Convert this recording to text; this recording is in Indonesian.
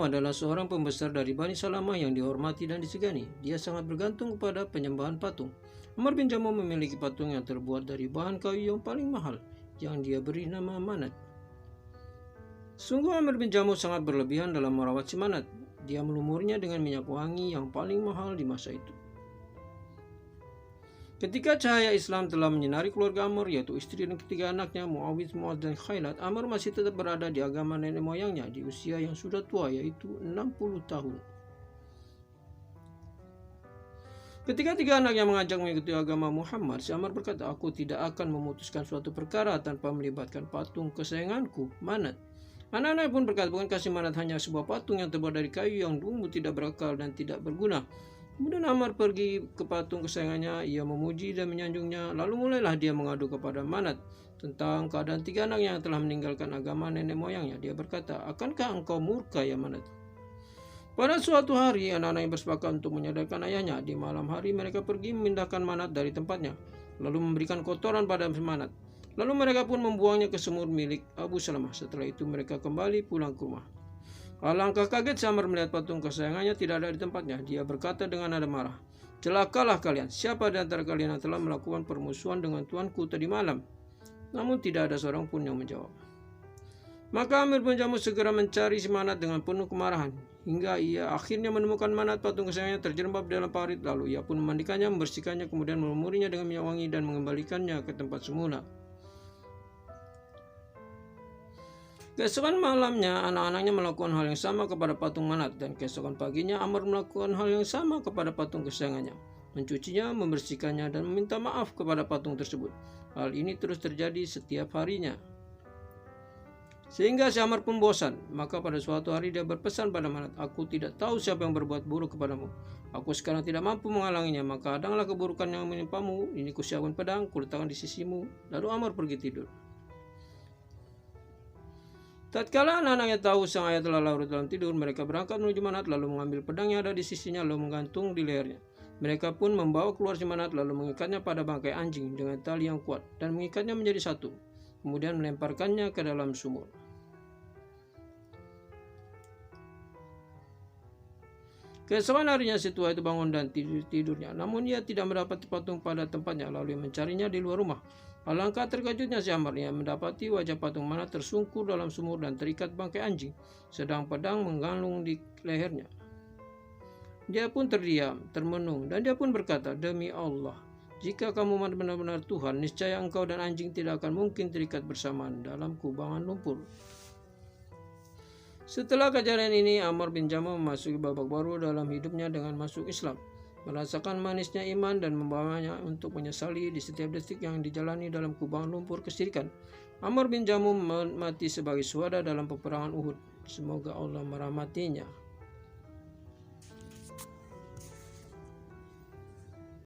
adalah seorang pembesar dari Bani Salamah yang dihormati dan disegani. Dia sangat bergantung kepada penyembahan patung. Amr bin Jamuh memiliki patung yang terbuat dari bahan kayu yang paling mahal, yang dia beri nama Manat. Sungguh Amr bin Jamuh sangat berlebihan dalam merawat si Manat. Dia melumurinya dengan minyak wangi yang paling mahal di masa itu. Ketika cahaya Islam telah menyinari keluarga Amr, yaitu istri dan ketiga anaknya, Muawidh, Mu'adz, dan Khailat, Amr masih tetap berada di agama nenek moyangnya di usia yang sudah tua, yaitu 60 tahun. Ketika tiga anaknya mengajak mengikuti agama Muhammad, si Amr berkata, "Aku tidak akan memutuskan suatu perkara tanpa melibatkan patung kesayanganku, Manat." Anak-anak pun berkata, "Bukankah si Manat hanya sebuah patung yang terbuat dari kayu yang dulu tidak berakal dan tidak berguna?" Kemudian Amr pergi ke patung kesayangannya, ia memuji dan menyanjungnya, lalu mulailah dia mengadu kepada Manat tentang keadaan tiga anak yang telah meninggalkan agama nenek moyangnya. Dia berkata, "Akankah engkau murka ya Manat?" Pada suatu hari, anak-anaknya bersepakat untuk menyadarkan ayahnya. Di malam hari mereka pergi memindahkan Manat dari tempatnya, lalu memberikan kotoran pada Manat. Lalu mereka pun membuangnya ke sumur milik Abu Salamah. Setelah itu mereka kembali pulang ke rumah. Alangkah kaget Amr melihat patung kesayangannya tidak ada di tempatnya. Dia berkata dengan nada marah, "Celakalah kalian, siapa di antara kalian yang telah melakukan permusuhan dengan tuanku tadi malam?" Namun tidak ada seorang pun yang menjawab. Maka Amr bin Jamuh segera mencari si Manat dengan penuh kemarahan, hingga ia akhirnya menemukan Manat, patung kesayangannya terjerembab dalam parit. Lalu ia pun memandikannya, membersihkannya, kemudian melumurinya dengan minyak wangi dan mengembalikannya ke tempat semula. Keesokan malamnya, anak-anaknya melakukan hal yang sama kepada patung Manat, dan keesokan paginya Amr melakukan hal yang sama kepada patung kesayangannya, mencucinya, membersihkannya, dan meminta maaf kepada patung tersebut. Hal ini terus terjadi setiap harinya, sehingga si Amr pun bosan. Maka pada suatu hari dia berpesan pada Manat, "Aku tidak tahu siapa yang berbuat buruk kepadamu. Aku sekarang tidak mampu menghalanginya, maka hadanglah keburukan yang menimpamu. Ini kusiapkan pedang, kuletakkan di sisimu." Lalu Amr pergi tidur. Tatkala anak-anaknya tahu sang ayah telah larut dalam tidur, mereka berangkat menuju Manat, lalu mengambil pedang yang ada di sisinya, lalu menggantung di lehernya. Mereka pun membawa keluar si Manat, lalu mengikatnya pada bangkai anjing dengan tali yang kuat, dan mengikatnya menjadi satu, kemudian melemparkannya ke dalam sumur. Keesokan harinya si tua itu bangun dan tidurnya, namun ia tidak mendapat patung pada tempatnya, lalu ia mencarinya di luar rumah. Alangkah terkejutnya si Amr, ia mendapati wajah patung Manat tersungkur dalam sumur dan terikat bangkai anjing, sedang pedang menggantung di lehernya. Dia pun terdiam, termenung, dan dia pun berkata, "Demi Allah, jika kamu benar-benar Tuhan, niscaya engkau dan anjing tidak akan mungkin terikat bersamaan dalam kubangan lumpur." Setelah kejadian ini, Amr bin Jamuh memasuki babak baru dalam hidupnya dengan masuk Islam, merasakan manisnya iman dan membawanya untuk menyesali di setiap detik yang dijalani dalam kubangan lumpur kesyirikan. Amr bin Jamuh mati sebagai syuhada dalam peperangan Uhud. Semoga Allah merahmatinya.